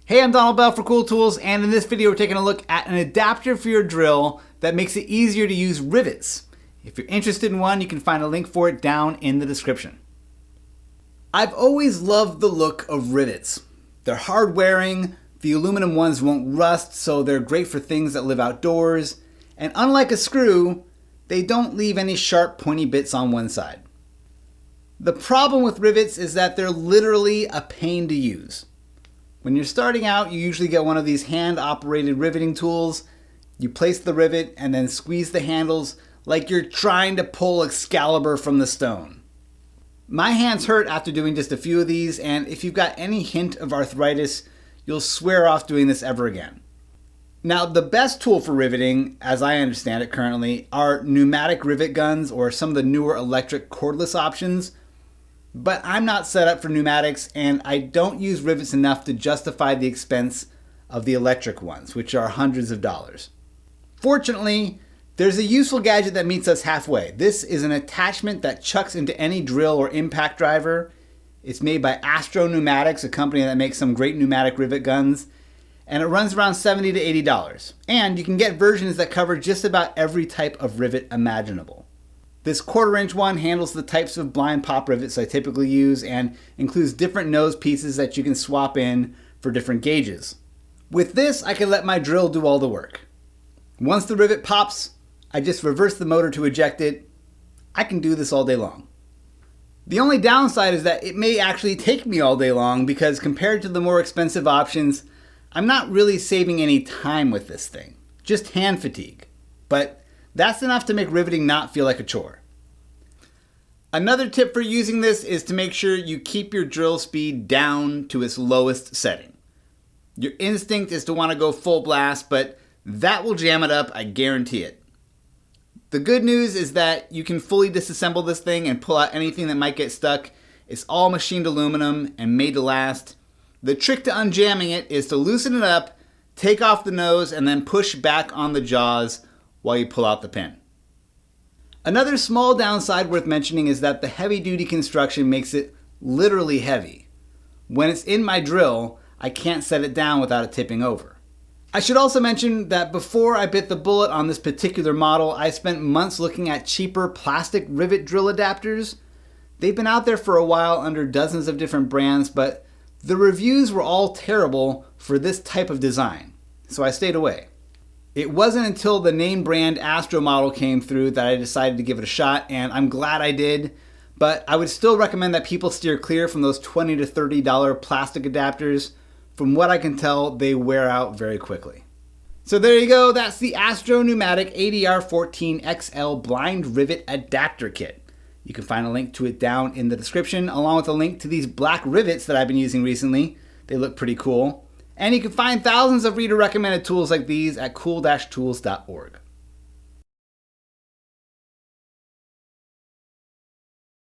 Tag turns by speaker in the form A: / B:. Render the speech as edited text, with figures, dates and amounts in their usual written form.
A: Hey, I'm Donald Bell for Cool Tools, and in this video we're taking a look at an adapter for your drill that makes it easier to use rivets. If you're interested in one, you can find a link for it down in the description. I've always loved the look of rivets. They're hard wearing, the aluminum ones won't rust, so they're great for things that live outdoors, and unlike a screw, they don't leave any sharp pointy bits on one side. The problem with rivets is that they're literally a pain to use. When you're starting out, you usually get one of these hand-operated riveting tools. You place the rivet and then squeeze the handles like you're trying to pull Excalibur from the stone. My hands hurt after doing just a few of these, and if you've got any hint of arthritis, you'll swear off doing this ever again. Now, the best tool for riveting, as I understand it currently, are pneumatic rivet guns or some of the newer electric cordless options. But I'm not set up for pneumatics, and I don't use rivets enough to justify the expense of the electric ones, which are hundreds of dollars. Fortunately, there's a useful gadget that meets us halfway. This is an attachment that chucks into any drill or impact driver. It's made by Astro Pneumatics, a company that makes some great pneumatic rivet guns, and it runs around $70 to $80. And you can get versions that cover just about every type of rivet imaginable. This 1/4 inch one handles the types of blind pop rivets I typically use and includes different nose pieces that you can swap in for different gauges. With this, I can let my drill do all the work. Once the rivet pops, I just reverse the motor to eject it. I can do this all day long. The only downside is that it may actually take me all day long because compared to the more expensive options, I'm not really saving any time with this thing, just hand fatigue. But that's enough to make riveting not feel like a chore. Another tip for using this is to make sure you keep your drill speed down to its lowest setting. Your instinct is to want to go full blast, but that will jam it up, I guarantee it. The good news is that you can fully disassemble this thing and pull out anything that might get stuck. It's all machined aluminum and made to last. The trick to unjamming it is to loosen it up, take off the nose, and then push back on the jaws while you pull out the pin. Another small downside worth mentioning is that the heavy-duty construction makes it literally heavy. When it's in my drill, I can't set it down without it tipping over. I should also mention that before I bit the bullet on this particular model, I spent months looking at cheaper plastic rivet drill adapters. They've been out there for a while under dozens of different brands, but the reviews were all terrible for this type of design, so I stayed away. It wasn't until the name brand Astro model came through that I decided to give it a shot, and I'm glad I did, but I would still recommend that people steer clear from those $20 to $30 plastic adapters. From what I can tell, they wear out very quickly. So there you go, that's the Astro Pneumatic ADR14XL Blind Rivet Adapter Kit. You can find a link to it down in the description, along with a link to these black rivets that I've been using recently. They look pretty cool. And you can find thousands of reader-recommended tools like these at cool-tools.org.